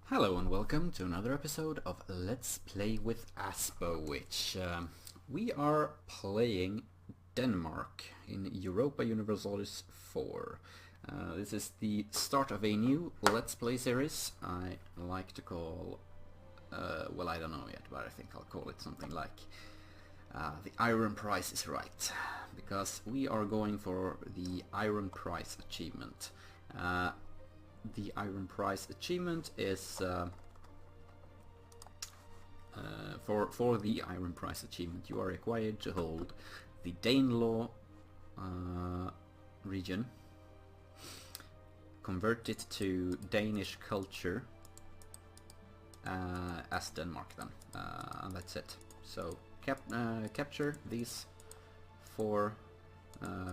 Hello and welcome to another episode of Let's Play with Aspo, which we are playing Denmark in Europa Universalis IV. This is the start of a new Let's Play series I like to call, well, I don't know yet, but I think I'll call it something like The Iron Prize is Right, because we are going for the Iron Prize achievement. The Iron Prize achievement is for the Iron Prize achievement you are required to hold the Danelaw region, convert it to Danish culture as Denmark then, and that's it. So capture these four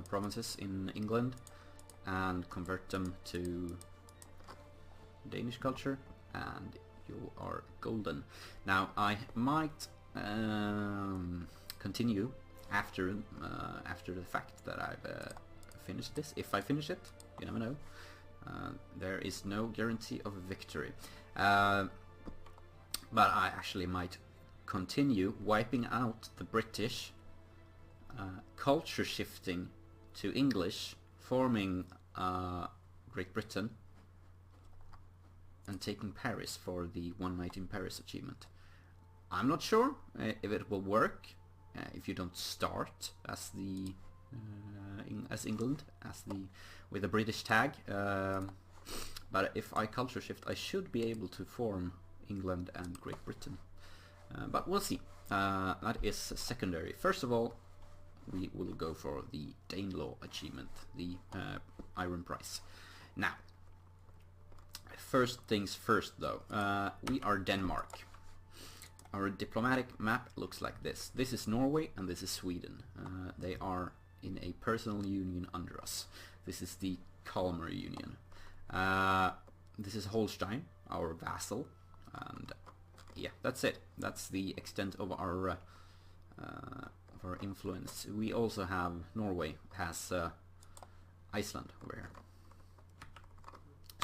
provinces in England and convert them to Danish culture and you are golden. Now I might continue after the fact that I've finished this. If I finish it, you never know. There is no guarantee of victory, but I actually might continue wiping out the British, culture shifting to English, forming Great Britain, and taking Paris for the One Night in Paris achievement. I'm not sure if it will work if you don't start as the as England with a British tag, but if I culture shift I should be able to form England and Great Britain, but we'll see. That is secondary. First of all, we will go for the Danelaw achievement, the Iron Prize. Now, first things first though, we are Denmark. Our diplomatic map looks like this. This is Norway and this is Sweden. They are in a personal union under us. This is the Kalmar Union. This is Holstein, our vassal, and yeah, that's it. That's the extent of our influence. We also have Norway has Iceland over here.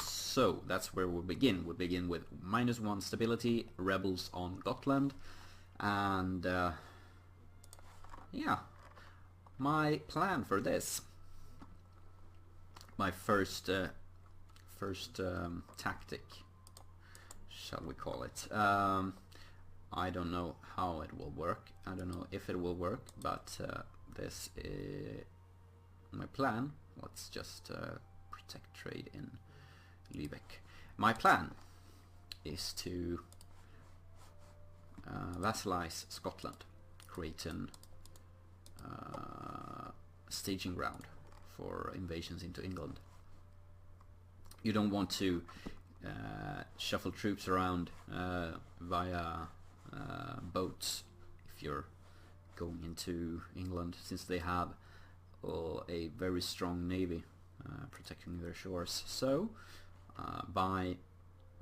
So that's where we'll begin. We'll begin with -1 stability, rebels on Gotland, and yeah, my plan for this, my first tactic, shall we call it. I don't know how it will work. I don't know if it will work, but this is my plan. Let's just protect trade in Lübeck. My plan is to vassalize Scotland, create an staging ground for invasions into England. You don't want to shuffle troops around via boats if you're going into England, since they have a very strong navy protecting their shores. So by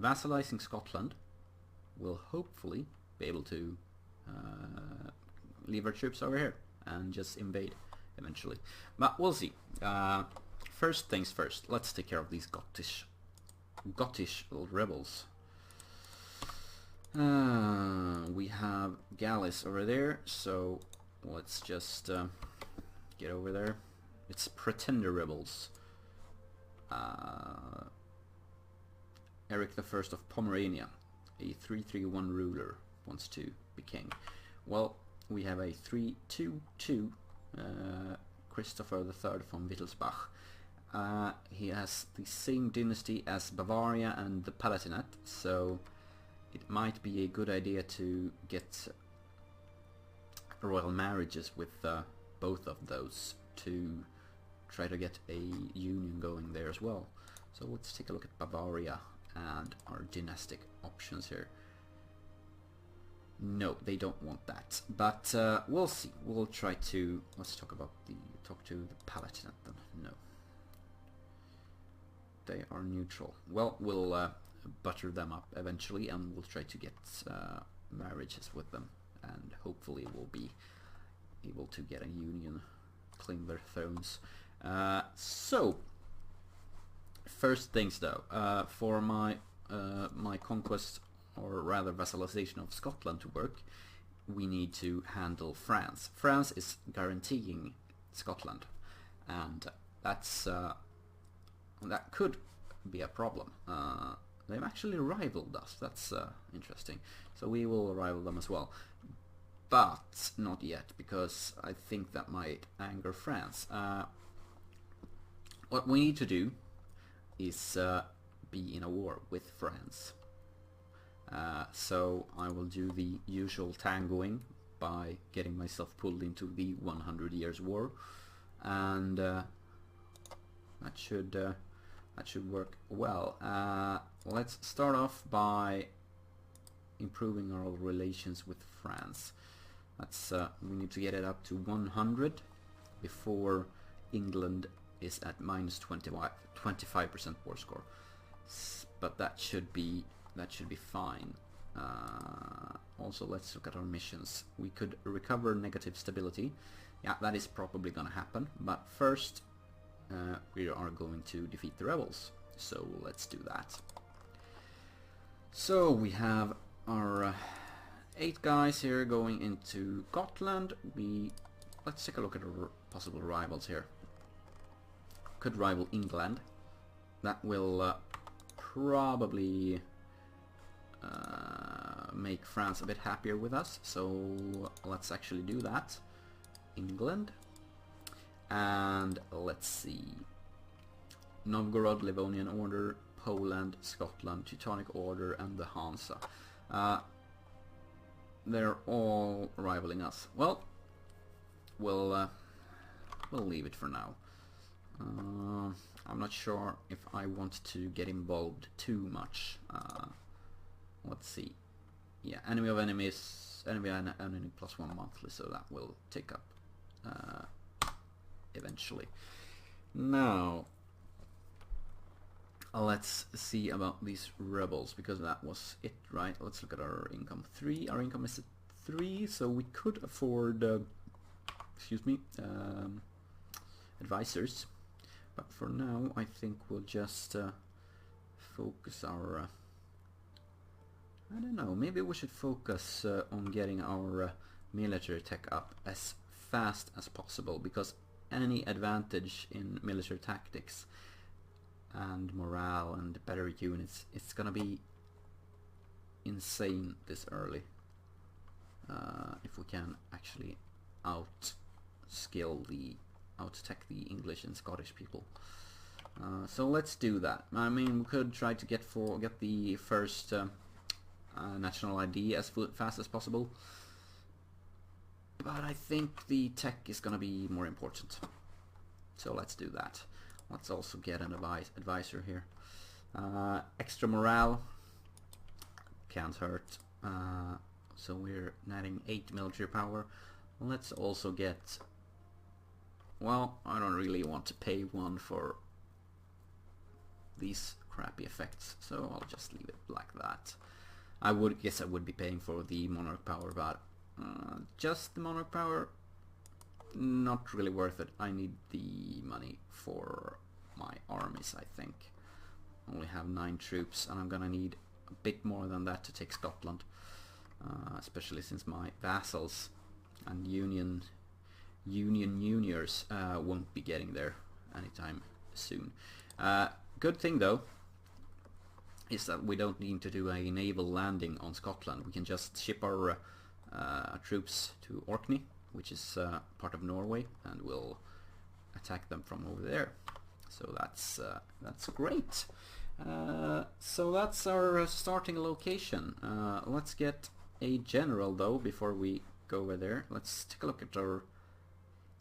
vassalizing Scotland, we'll hopefully be able to leave our troops over here and just invade eventually. But we'll see. First things first, let's take care of these Scottish rebels. We have Gallis over there, so let's just get over there. It's pretender rebels. Eric I of Pomerania, a 331 ruler, wants to be king. Well, we have a 322 Christopher III von Wittelsbach. He has the same dynasty as Bavaria and the Palatinate, so it might be a good idea to get royal marriages with both of those to try to get a union going there as well. So let's take a look at Bavaria and our dynastic options here. No, they don't want that, but we'll see. We'll try to, let's talk to the Palatinate then. No, they are neutral. Well, we'll butter them up eventually, and we'll try to get marriages with them, and hopefully we'll be able to get a union, claim their thrones. So first things though, for my my conquest, or rather vassalization of Scotland to work, we need to handle France. France is guaranteeing Scotland, and that's that could be a problem. They've actually rivaled us. That's interesting. So we will rival them as well, but not yet, because I think that might anger France. What we need to do is be in a war with France. So I will do the usual tangoing by getting myself pulled into the 100 Years' War, and that should work well. Let's start off by improving our relations with France. That's we need to get it up to 100 before England is at minus 25% war score. But that should be fine. Also, let's look at our missions. We could recover negative stability. Yeah, that is probably gonna happen. But first, we are going to defeat the rebels. So let's do that. So we have our 8 guys here going into Gotland. Let's take a look at our possible rivals here. Could rival England. That will probably make France a bit happier with us, so let's actually do that. England, and let's see, Novgorod, Livonian Order, Poland, Scotland, Teutonic Order, and the Hansa. They're all rivaling us. Well, we'll leave it for now. I'm not sure if I want to get involved too much. Let's see. Yeah, enemy of enemies, enemy +1 monthly, so that will take up eventually. Now, let's see about these rebels, because that was it, right? Let's look at our income. 3. Our income is at 3, so we could afford, advisors. But for now, I think we'll just focus our... I don't know, maybe we should focus on getting our military tech up as fast as possible, because any advantage in military tactics and morale and better units, it's gonna be insane this early. If we can actually out-tech the English and Scottish people. So let's do that. I mean, we could try to get the first national ID as fast as possible, but I think the tech is gonna be more important. So let's do that. Let's also get an advisor here. Extra morale can't hurt. So we're netting 8 military power. Let's also get... Well, I don't really want to pay 1 for these crappy effects, so I'll just leave it like that. I would be paying for the monarch power, but just the monarch power, not really worth it. I need the money for my armies, I think. Only have 9 troops, and I'm gonna need a bit more than that to take Scotland, especially since my vassals and unions won't be getting there anytime soon. Good thing though is that we don't need to do a naval landing on Scotland. We can just ship our troops to Orkney, which is part of Norway, and we'll attack them from over there. So that's great. So that's our starting location. Let's get a general though before we go over there. Let's take a look at our...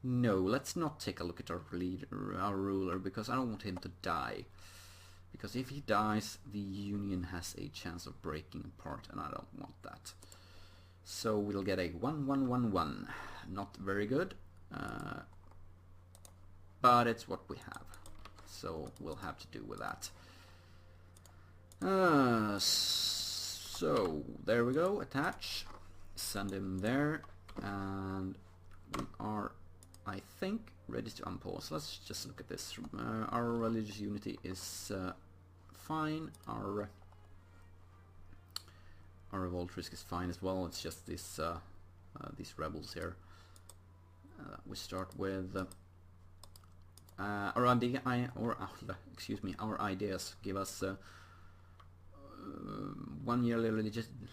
No, let's not take a look at our leader, our ruler, because I don't want him to die. Because if he dies, the Union has a chance of breaking apart, and I don't want that. So we'll get a 1-1-1-1. Not very good, but it's what we have. So we'll have to do with that. So there we go. Attach. Send him there, and we are, I think, ready to unpause. Let's just look at this. Our religious unity is fine. Our our revolt risk is fine as well. It's just this these rebels here. We start with our ideas give us 1 yearly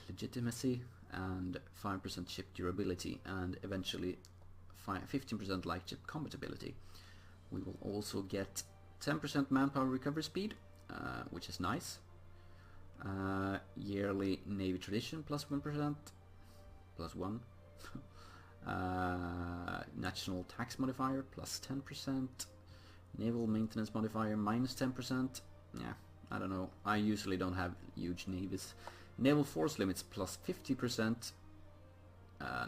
legitimacy and 5% ship durability, and eventually 15% light ship combatability. We will also get 10% manpower recovery speed, which is nice. Yearly Navy tradition plus 1%, plus 1. National tax modifier plus 10%. Naval maintenance modifier minus 10%. Yeah, I don't know. I usually don't have huge navies. Naval force limits plus 50%.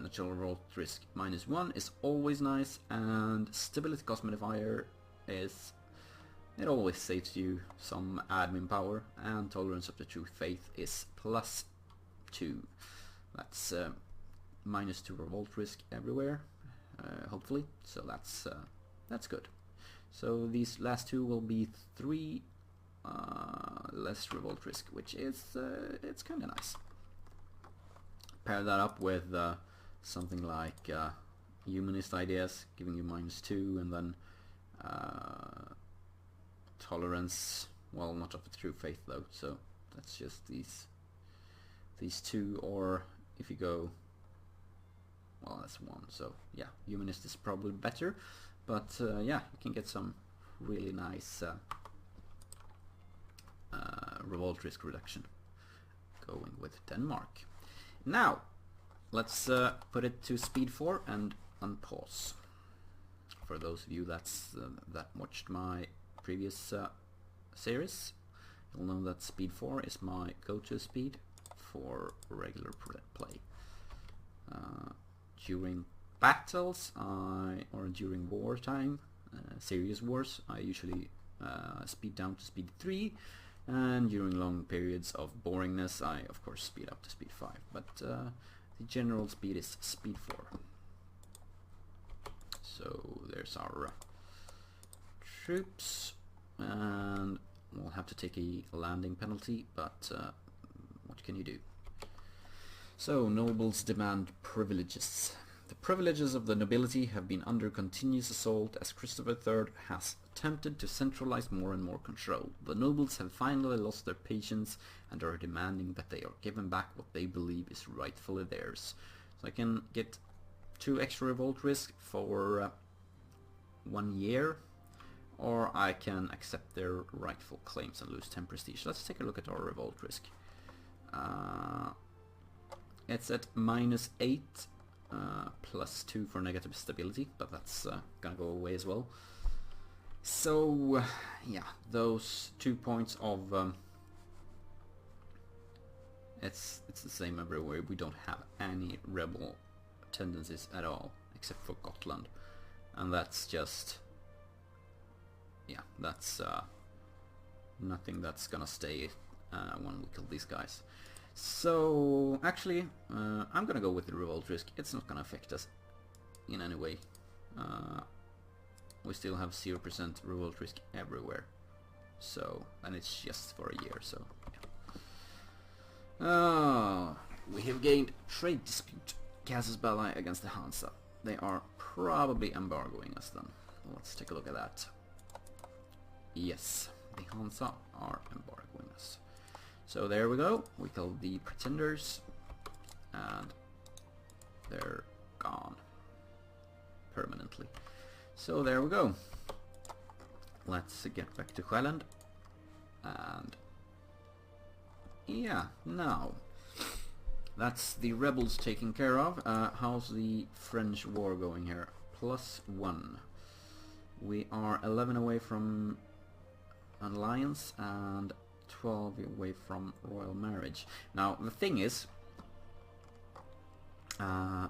Natural revolt risk minus 1 is always nice, and stability cost modifier is, it always saves you some admin power, and tolerance of the true faith is plus 2. That's minus 2 revolt risk everywhere, hopefully. So that's good. So these last two will be 3 less revolt risk, which is it's kind of nice. Pair that up with something like humanist ideas, giving you minus 2, and then tolerance, well, not of the true faith though, so that's just these two, or if you go, well, that's 1, so yeah, humanist is probably better, but yeah, you can get some really nice revolt risk reduction going with Denmark. Now let's put it to speed 4 and unpause. For those of you that watched my previous series, you'll know that speed 4 is my go-to speed for regular play. During battles or during wartime, serious wars, I usually speed down to speed 3, and during long periods of boringness I of course speed up to speed 5, but the general speed is speed 4. So there's our troops, and we'll have to take a landing penalty, but what can you do? So nobles demand privileges. The privileges of the nobility have been under continuous assault as Christopher III has attempted to centralize more and more control. The nobles have finally lost their patience and are demanding that they are given back what they believe is rightfully theirs. So I can get 2 extra revolt risk for 1 year, or I can accept their rightful claims and lose 10 prestige. Let's take a look at our revolt risk. It's at minus 8, plus 2 for negative stability, but that's gonna go away as well. So yeah, those 2 points of it's the same everywhere. We don't have any rebel tendencies at all except for Gotland, and that's just, yeah, that's nothing that's gonna stay when we kill these guys. So actually I'm gonna go with the revolt risk. It's not gonna affect us in any way. We still have 0% revolt risk everywhere, so, and it's just for a year, so yeah. We have gained trade dispute, casus belli against the Hansa. They are probably embargoing us then. Let's take a look at that. Yes, the Hansa are embargoing us. So there we go, we killed the pretenders, and they're gone permanently. So there we go. Let's get back to Sjælland, and yeah, now that's the rebels taken care of. How's the French war going here? +1. We are 11 away from an alliance and 12 away from royal marriage. Now the thing is, I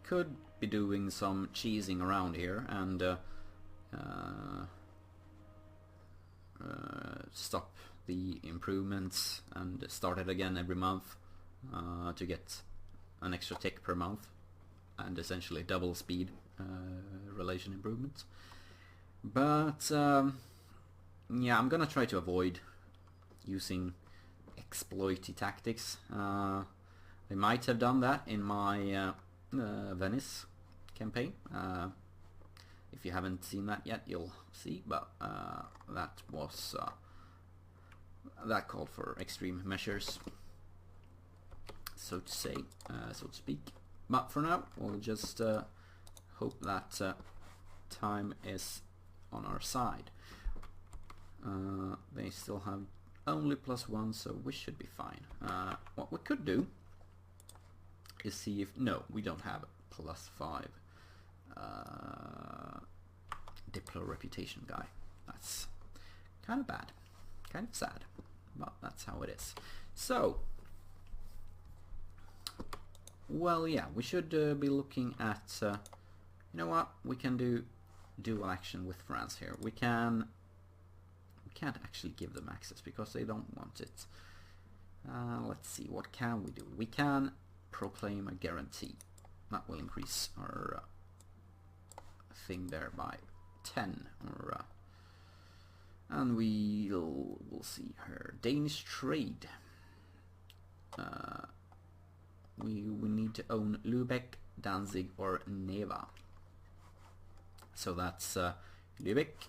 could be doing some cheesing around here and stop the improvements and start it again every month to get an extra tick per month and essentially double speed relation improvements. But yeah, I'm gonna try to avoid using exploity tactics. They might have done that in my Venice campaign. If you haven't seen that yet, you'll see, but that was that called for extreme measures, so to say, so to speak. But for now, we'll just hope that time is on our side. They still have only +1, so we should be fine. What we could do is see if... no, we don't have +5 Diplo reputation guy. That's kind of bad, kind of sad, but that's how it is. So, well, yeah, we should be looking at... you know what? We can do dual action with France here. We can't actually give them access because they don't want it. Let's see, what can we do? We can proclaim a guarantee. That will increase our thing there by 10. Or, and we'll see her Danish trade. We need to own Lübeck, Danzig, or Neva. So that's Lübeck,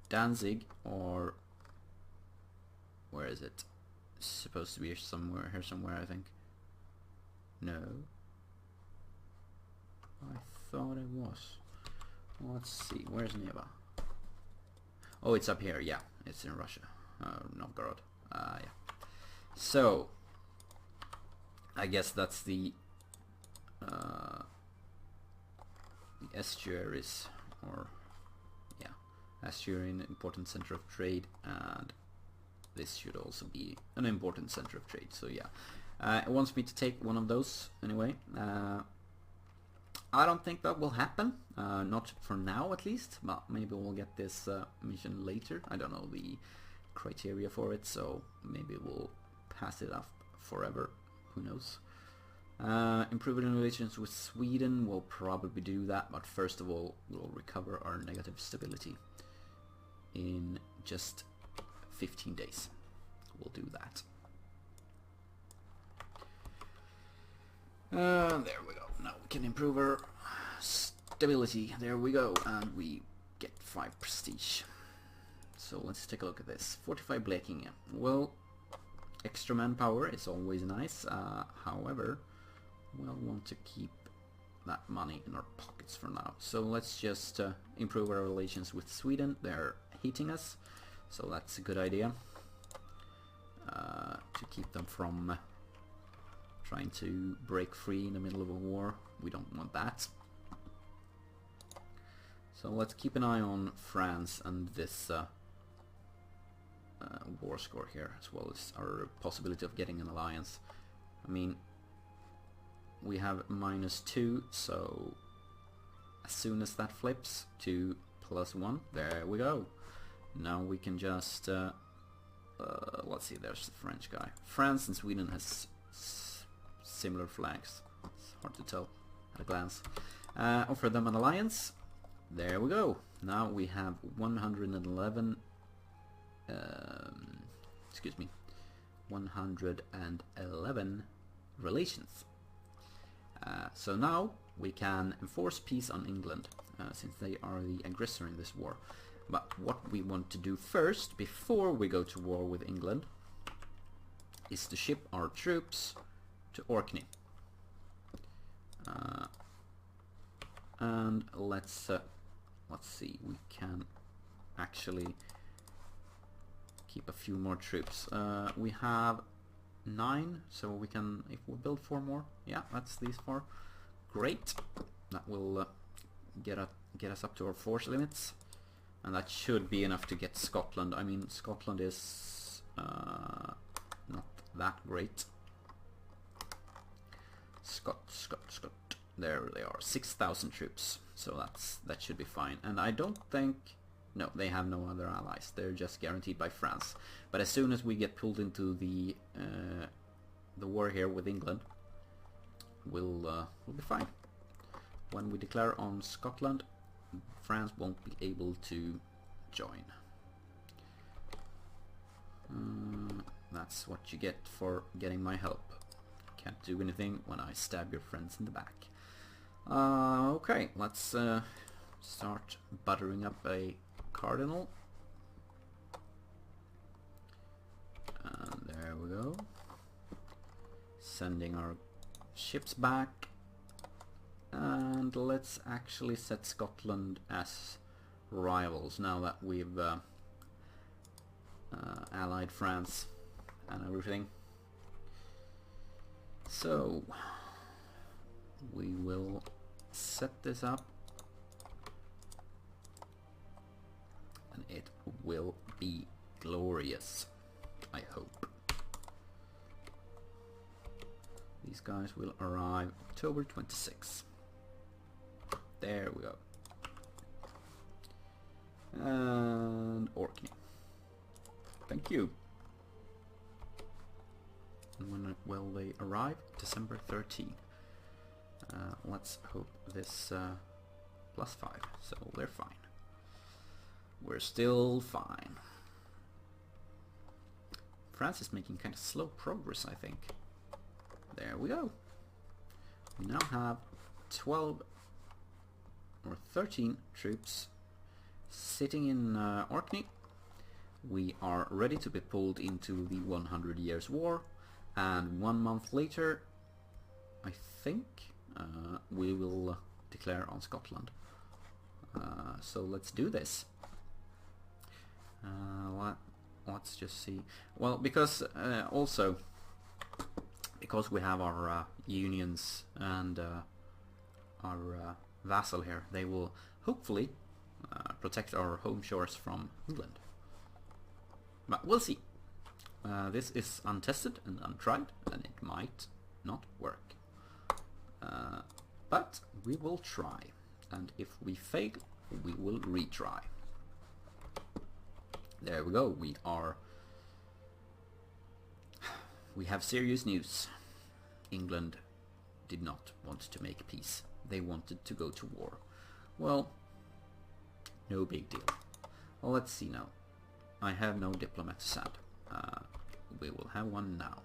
Danzig, or where is it? It's supposed to be somewhere here, somewhere, I think. No, I thought it was. Let's see, where's Neva? Oh, it's up here. Yeah, it's in Russia, Novgorod. Yeah. So I guess that's the estuaries, or yeah, estuary, an important center of trade, and this should also be an important center of trade. So yeah, it wants me to take one of those anyway. I don't think that will happen, not for now at least, but maybe we'll get this mission later. I don't know the criteria for it, so maybe we'll pass it off forever, who knows. Improving relations with Sweden, we'll probably do that, but first of all we'll recover our negative stability in just 15 days. We'll do that. There we go. Now we can improve our stability. There we go, and we get 5 prestige. So let's take a look at this. 45 Blekinge. Well, extra manpower is always nice. However, we'll want to keep that money in our pockets for now. So let's just improve our relations with Sweden. They're hating us, so that's a good idea. To keep them from trying to break free in the middle of a war. We don't want that. So let's keep an eye on France and this war score here, as well as our possibility of getting an alliance. I mean, we have -2, so as soon as that flips to +1, there we go. Now we can just let's see, there's the French guy. France and Sweden has similar flags. It's hard to tell at a glance. Offer them an alliance. There we go. Now we have 111 excuse me, 111 relations. So now we can enforce peace on England, since they are the aggressor in this war. But what we want to do first, before we go to war with England, is to ship our troops to Orkney. And let's see, we can actually keep a few more troops. We have 9, so we can, if we build 4 more, yeah, that's these 4. Great. That will get us up to our force limits, and that should be enough to get Scotland. I mean, Scotland is not that great. Scott. There they are, 6,000 troops. So that should be fine. And I don't think... no, they have no other allies. They're just guaranteed by France. But as soon as we get pulled into the war here with England, we'll be fine. When we declare on Scotland, France won't be able to join. That's what you get for getting my help. Can't do anything when I stab your friends in the back. Okay, let's start buttering up a cardinal. And there we go. Sending our ships back. And let's actually set Scotland as rivals now that we've allied France and everything. So we will set this up and it will be glorious, I hope. These guys will arrive October 26th. There we go. And Orkney. Thank you. And when will they arrive? December 13. Let's hope this +5, so they're fine. We're still fine. France is making kind of slow progress, I think. There we go. We now have 12 or 13 troops sitting in Orkney. We are ready to be pulled into the 100 Years' War, and 1 month later, I think, we will declare on Scotland. So let's do this. Let's just see. Well, because also because we have our unions and our vassal here, they will hopefully protect our home shores from England. But we'll see. This is untested and untried, and it might not work. But we will try, and if we fail, we will retry. There we go. We have serious news. England did not want to make peace. They wanted to go to war. Well, no big deal. Well, let's see now. I have no diplomat to send. We will have one now.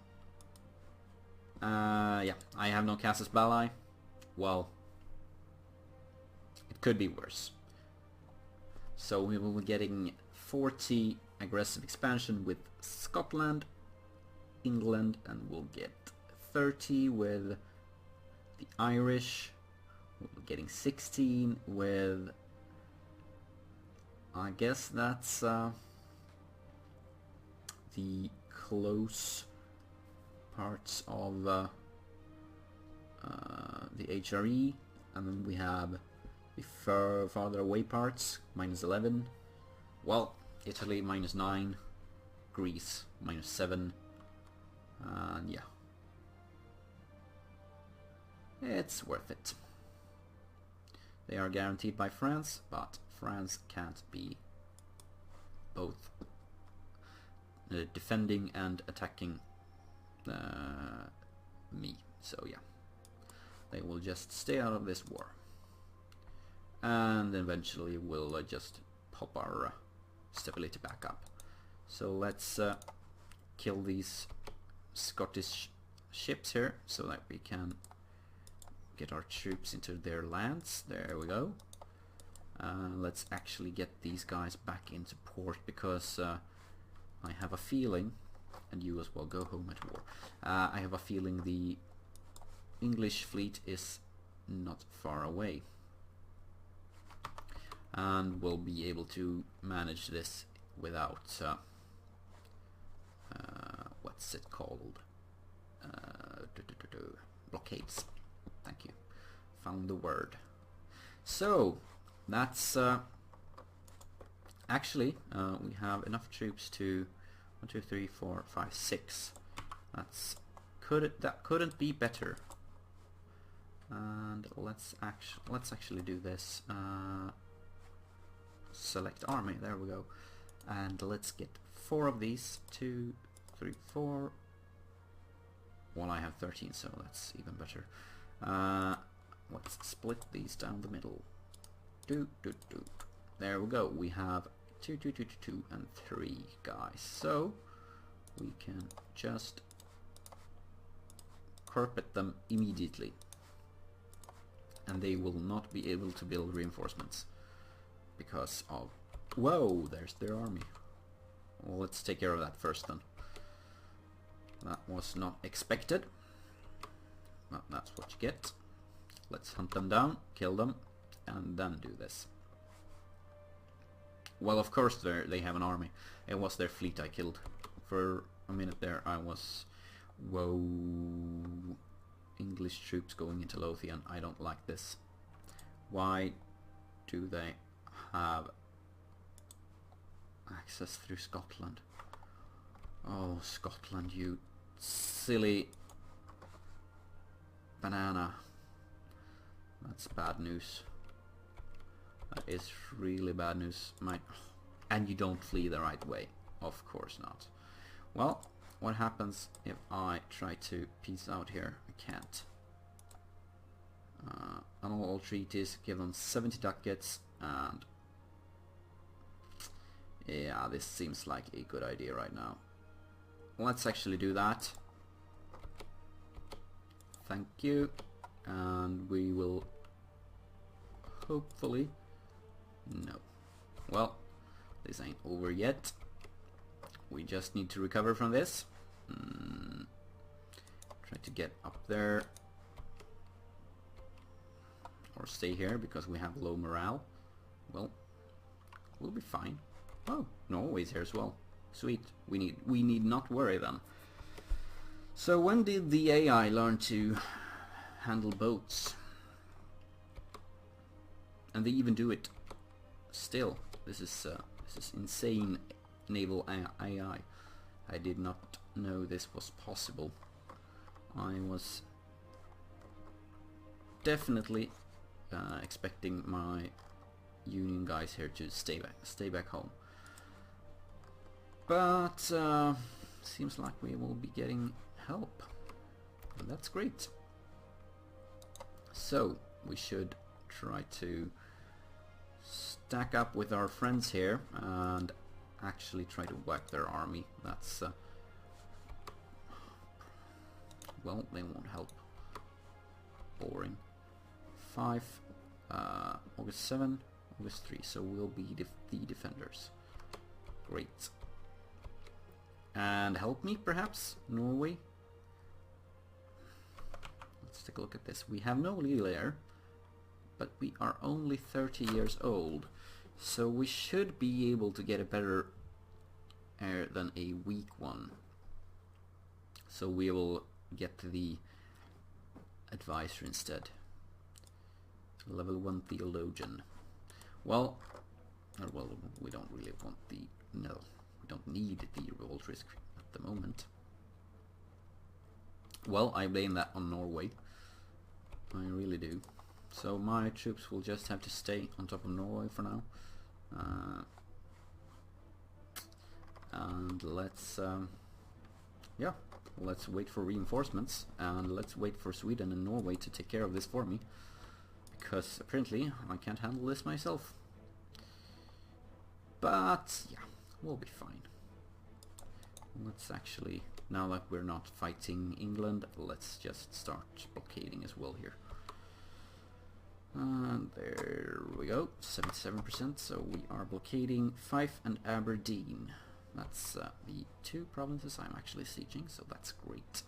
Yeah, I have no casus belli. Well, it could be worse. So we will be getting 40 aggressive expansion with Scotland, England, and we'll get 30 with the Irish. We're getting 16 with, I guess that's the close parts of the HRE, and then we have the farther away parts, -11. Well, Italy -9, Greece -7, and yeah, it's worth it. They are guaranteed by France, but France can't be both defending and attacking me, so yeah, they will just stay out of this war, and eventually we'll just pop our stability back up. So let's kill these Scottish ships here so that we can get our troops into their lands. There we go. Let's actually get these guys back into port, because I have a feeling, and you as well, go home at war. I have a feeling the English fleet is not far away, and we'll be able to manage this without what's it called? Blockades. Thank you. Found the word. So that's actually we have enough troops to 1, 2, 3, 4, 5, 6. That couldn't be better. And let's actually do this. Select army. There we go. And let's get 4 of these. 2, 3, 4. Well, I have 13, so that's even better. Let's split these down the middle. There we go. We have 2, 2, 2, 2, 2, and 3 guys. So we can just carpet them immediately, and they will not be able to build reinforcements because of... Whoa, there's their army. Well, let's take care of that first then. That was not expected. Well, that's what you get. Let's hunt them down, kill them, and then do this. Well, of course they have an army. It was their fleet I killed. For a minute there I was... Whoa... English troops going into Lothian. I don't like this. Why do they have access through Scotland? Oh, Scotland, you silly banana. That's bad news. That is really bad news. And you don't flee the right way. Of course not. Well, what happens if I try to peace out here? I can't. Annul all treaties, give them 70 ducats, and yeah, this seems like a good idea right now. Let's actually do that. Thank you. And we will hopefully... No. Well, this ain't over yet. We just need to recover from this. Try to get up there. Or stay here because we have low morale. Well, we'll be fine. Oh, Norway's here as well. Sweet. We need not worry then. So when did the AI learn to handle boats? And they even do it still. This is insane naval AI. I did not know this was possible. I was definitely expecting my Union guys here to stay back home. But seems like we will be getting help. And that's great. So we should try to stack up with our friends here and actually try to whack their army. That's well, they won't help. Boring. 5 August 7, August 3, so we'll be the defenders. Great. And help me perhaps, Norway. Let's take a look at this. We have no leader there, but we are only 30 years old, so we should be able to get a better heir than a weak one. So we will get the advisor instead. Level 1 theologian. Well, we don't really want the... No, we don't need the revolt risk at the moment. Well, I blame that on Norway. I really do. So my troops will just have to stay on top of Norway for now. And let's... yeah, let's wait for reinforcements. And let's wait for Sweden and Norway to take care of this for me. Because apparently I can't handle this myself. But yeah, we'll be fine. Let's actually, now that we're not fighting England, let's just start blockading as well here. And there we go, 77%, so we are blockading Fife and Aberdeen. That's the 2 provinces I'm actually sieging, so that's great.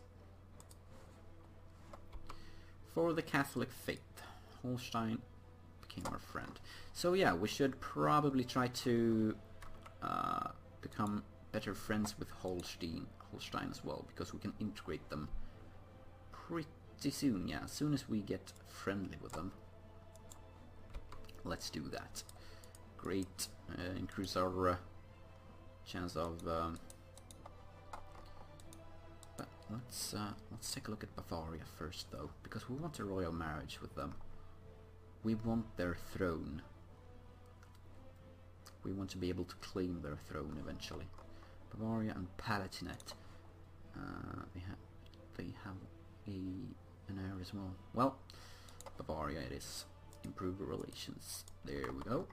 For the Catholic faith, Holstein became our friend. So yeah, we should probably try to become better friends with Holstein as well, because we can integrate them pretty soon. Yeah, as soon as we get friendly with them. Let's do that. Great, increase our chance of... but let's take a look at Bavaria first, though, because we want a royal marriage with them. We want their throne. We want to be able to claim their throne eventually. Bavaria and Palatinate. They have an heir as well. Well, Bavaria it is. Improve relations. There we go.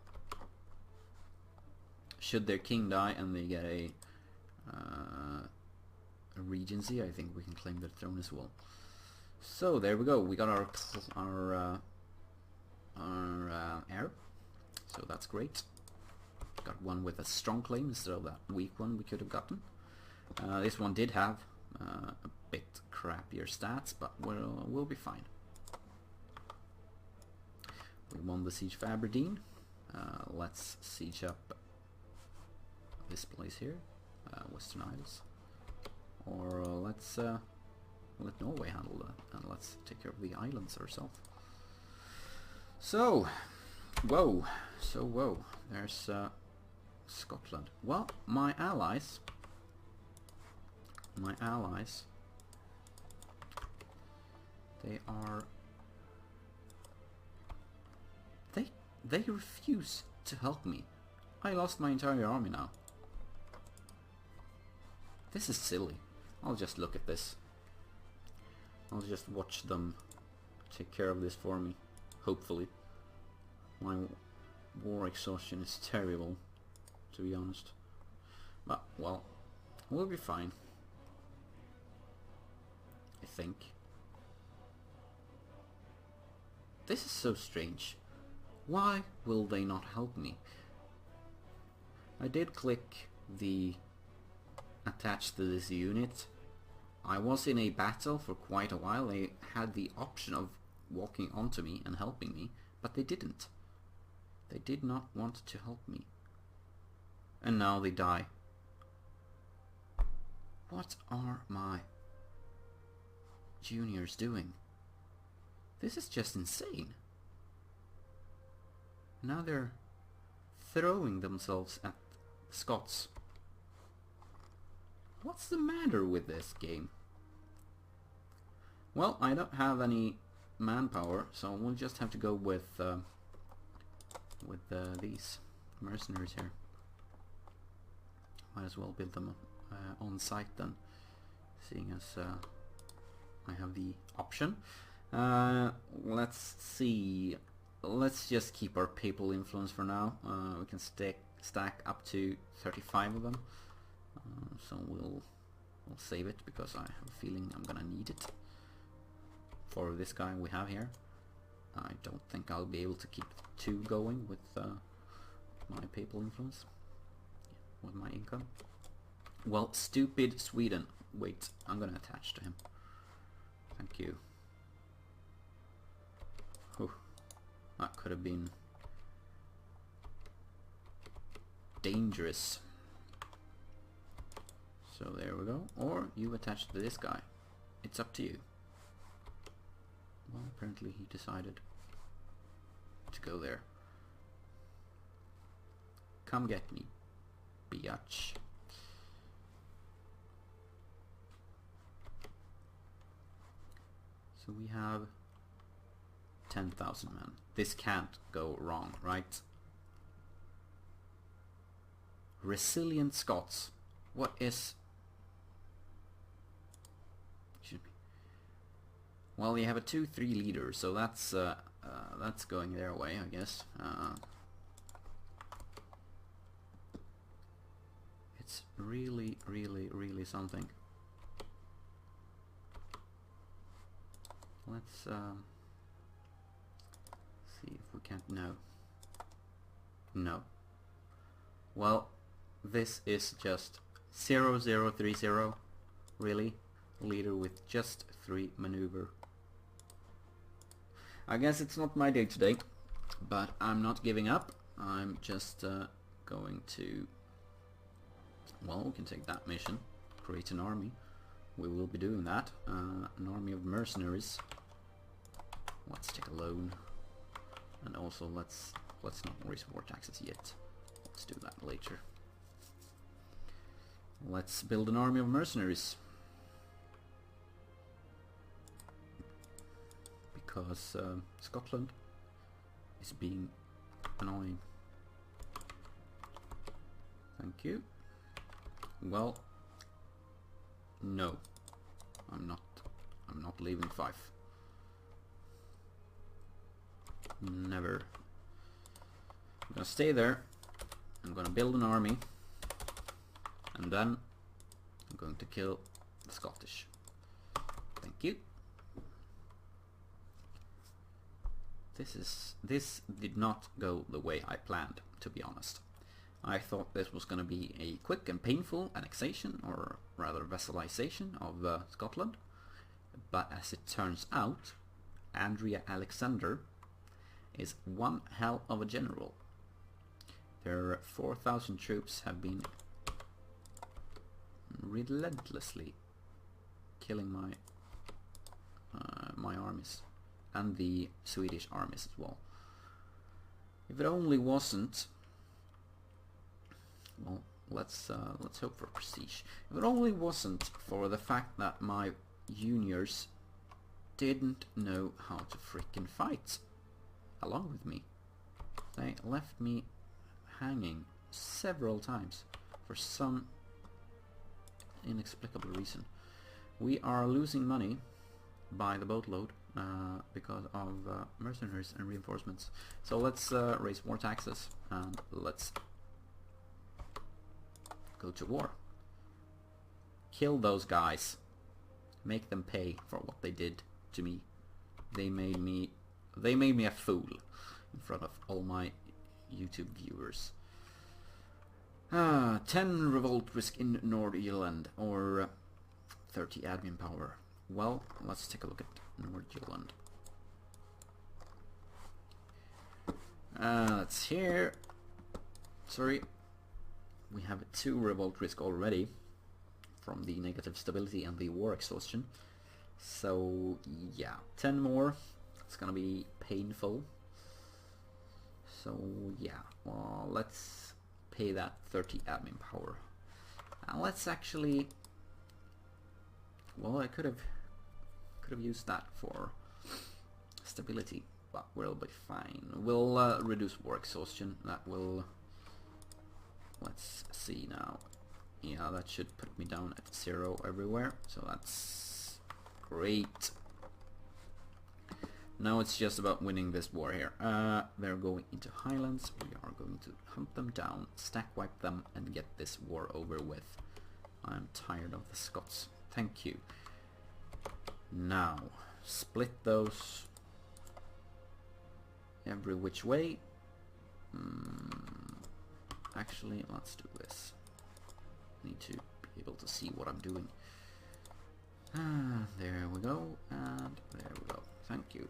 Should their king die and they get a regency, I think we can claim the throne as well. So there we go. We got our heir. So that's great. Got one with a strong claim instead of that weak one we could have gotten. This one did have a bit crappier stats, but we'll be fine. We won the siege of Aberdeen. Let's siege up this place here, Western Isles, or let's let Norway handle that, and let's take care of the islands ourselves. So, whoa, there's Scotland. Well, my allies, they refuse to help me. I lost my entire army now. This is silly. I'll just look at this. I'll just watch them take care of this for me. Hopefully. My war exhaustion is terrible, to be honest. But, well, we'll be fine. I think. This is so strange. Why will they not help me? I did click the attach to this unit. I was in a battle for quite a while. They had the option of walking onto me and helping me, but they didn't. They did not want to help me. And now they die. What are my juniors doing? This is just insane. Now they're throwing themselves at Scots. What's the matter with this game? Well, I don't have any manpower, so we'll just have to go with these mercenaries here. Might as well build them on site then, seeing as I have the option. Let's see. Let's just keep our papal influence for now. We can stack up to 35 of them. So we'll save it because I have a feeling I'm gonna need it for this guy we have here. I don't think I'll be able to keep 2 going with my papal influence, with my income. Well, stupid Sweden. Wait, I'm gonna attach to him. Thank you. Whew. That could have been dangerous. So there we go. Or you attach to this guy. It's up to you. Well, apparently he decided to go there. Come get me, biatch. So we have 10,000 men. This can't go wrong, right? Resilient Scots. What is... Well, you have a 2-3 leader, so that's going their way, I guess. It's really something. Let's see if we can't. No. Well, this is just 0030. Really, leader with just 3 maneuver. I guess it's not my day today, but I'm not giving up. I'm just going to... Well, we can take that mission. Create an army. We will be doing that. An army of mercenaries. Let's take a loan. And also let's not raise war taxes yet. Let's do that later. Let's build an army of mercenaries. Because Scotland is being annoying. Thank you. Well, no, I'm not leaving Fife. Never. I'm gonna stay there. I'm gonna build an army, and then I'm going to kill Scottish. Thank you. This did not go the way I planned, to be honest. I thought this was going to be a quick and painful annexation, or rather vassalization of Scotland, but as it turns out, Andrea Alexander is one hell of a general. Their 4,000 troops have been relentlessly killing my my armies, and the Swedish armies as well. If it only wasn't, well, let's hope for prestige. If it only wasn't for the fact that my juniors didn't know how to freaking fight along with me. They left me hanging several times for some inexplicable reason. We are losing money by the boatload because of mercenaries and reinforcements. So let's raise more taxes and let's go to war. Kill those guys. Make them pay for what they did to me. They made me a fool in front of all my YouTube viewers. 10 revolt risk in Nordirland, or 30 admin power. Well, let's take a look at Nordirland. That's here. Sorry. We have 2 revolt risk already from the negative stability and the war exhaustion. So yeah, 10 more. It's gonna be painful. So yeah, well, let's pay that 30 admin power. And let's actually, well, I could have used that for stability, but we'll be fine. We'll reduce war exhaustion. That will, let's see now. Yeah, that should put me down at 0 everywhere, so that's great. Now it's just about winning this war here. They're going into Highlands. We are going to hunt them down, stack wipe them, and get this war over with. I'm tired of the Scots. Thank you. Now, split those every which way. Actually, let's do this. Need to be able to see what I'm doing. There we go, and there we go. Thank you.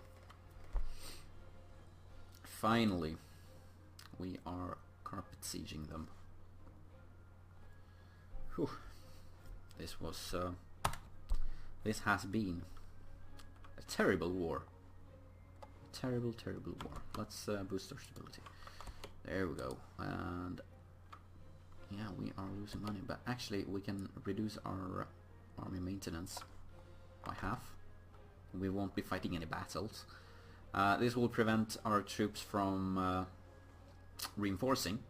Finally, we are carpet sieging them. Whew. This was, this has been a terrible war. A terrible, terrible war. Let's boost our stability. There we go. And yeah, we are losing money, but actually we can reduce our army maintenance by half. We won't be fighting any battles. This will prevent our troops from reinforcing,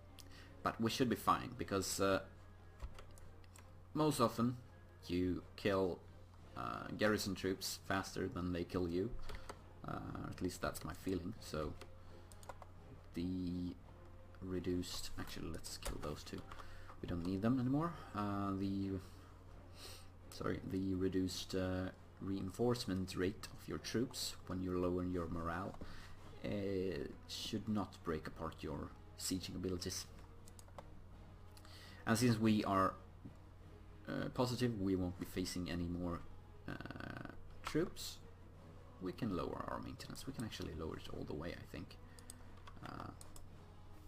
but we should be fine, because most often you kill garrison troops faster than they kill you. At least that's my feeling. So the reduced, actually let's kill those two. We don't need them anymore. The reduced reinforcement rate of your troops when you're lowering your morale should not break apart your sieging abilities. And since we are positive we won't be facing any more troops, we can lower our maintenance. We can actually lower it all the way, I think.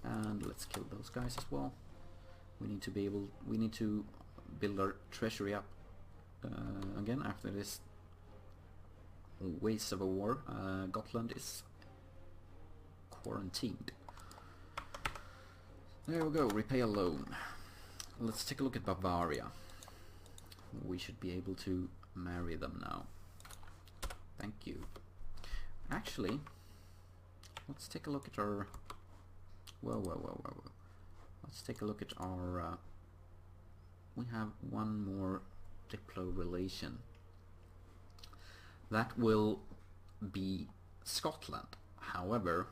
And let's kill those guys as well. We need to build our treasury up again after this waste of a war. Gotland is quarantined. There we go, repay a loan. Let's take a look at Bavaria. We should be able to marry them now. Thank you. Actually, let's take a look at our... Whoa. Let's take a look at our... we have one more Diplo relation. That will be Scotland. However,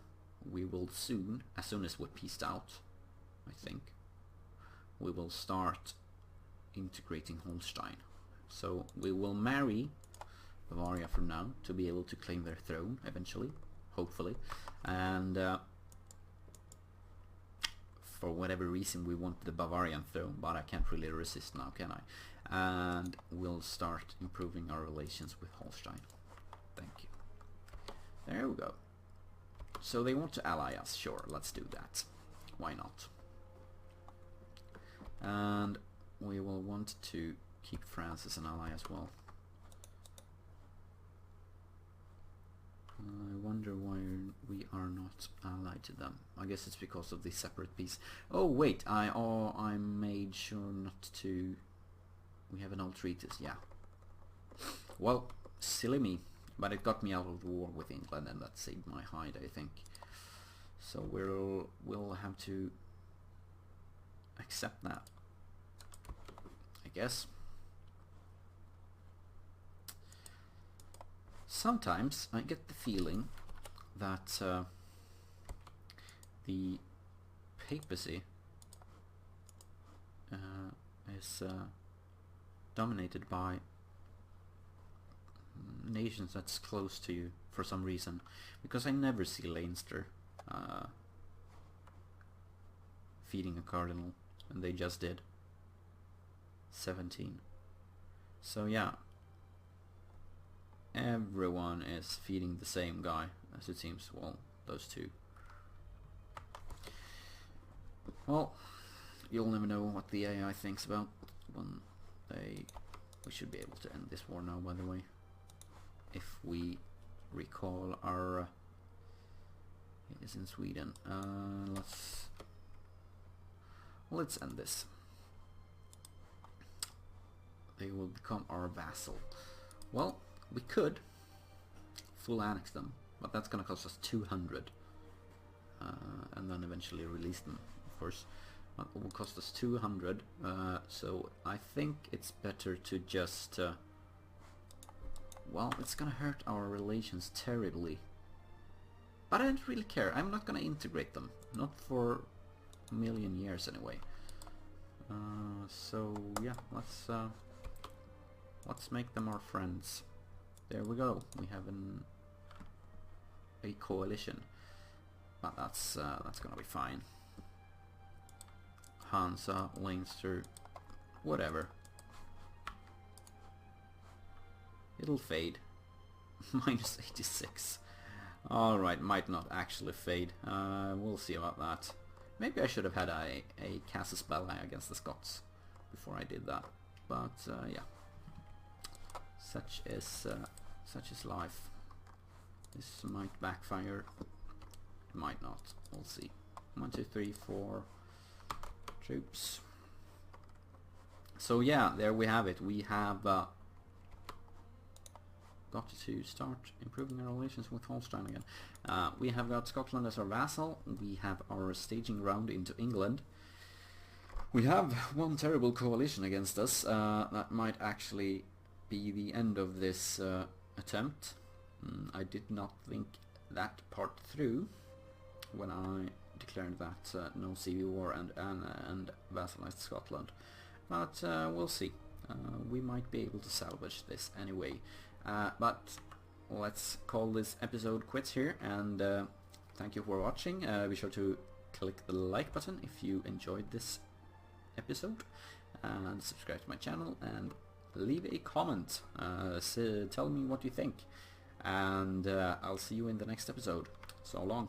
we will soon, as soon as we're peaced out, I think, we will start integrating Holstein. So we will marry Bavaria from now to be able to claim their throne eventually, hopefully. And for whatever reason we want the Bavarian throne, but I can't really resist now, can I? And we'll start improving our relations with Holstein. Thank you. There we go. So they want to ally us, sure, let's do that. Why not? And we will want to keep France as an ally as well. I wonder why we are not allied to them. I guess it's because of the separate peace. Oh wait, I made sure not to. We have an old treatise, yeah. Well, silly me, but it got me out of the war with England, and that saved my hide, I think. So we'll have to accept that, I guess. Sometimes I get the feeling that the papacy is dominated by nations that's close to you for some reason, because I never see Leinster feeding a cardinal, and they just did. 17. So yeah, everyone is feeding the same guy, as it seems. Well, those two. Well, you'll never know what the AI thinks about when they... We should be able to end this war now, by the way. If we recall our... it is in Sweden. Let's end this. They will become our vassal. Well, we could full annex them, but that's gonna cost us 200, and then eventually release them, of course. But it will cost us 200, so I think it's better to just well, it's gonna hurt our relations terribly, but I don't really care. I'm not gonna integrate them, not for a million years anyway. So yeah, let's make them our friends. There we go. We have a coalition, but that's gonna be fine. Hansa, Leinster, whatever. It'll fade. Minus 86. Alright, might not actually fade. We'll see about that. Maybe I should have had a casus belli against the Scots before I did that. But yeah, such is life. This might backfire. It might not. We'll see. 1, 2, 3, 4 troops. So yeah, there we have it. We have got to start improving our relations with Holstein again. We have got Scotland as our vassal. We have our staging round into England. We have one terrible coalition against us. That might actually be the end of this attempt. I did not think that part through when I declared that no civil war and vassalized Scotland. But we'll see. We might be able to salvage this anyway. But let's call this episode quits here, and thank you for watching. Be sure to click the like button if you enjoyed this episode, and subscribe to my channel, and leave a comment. Tell me what you think, and I'll see you in the next episode. So long.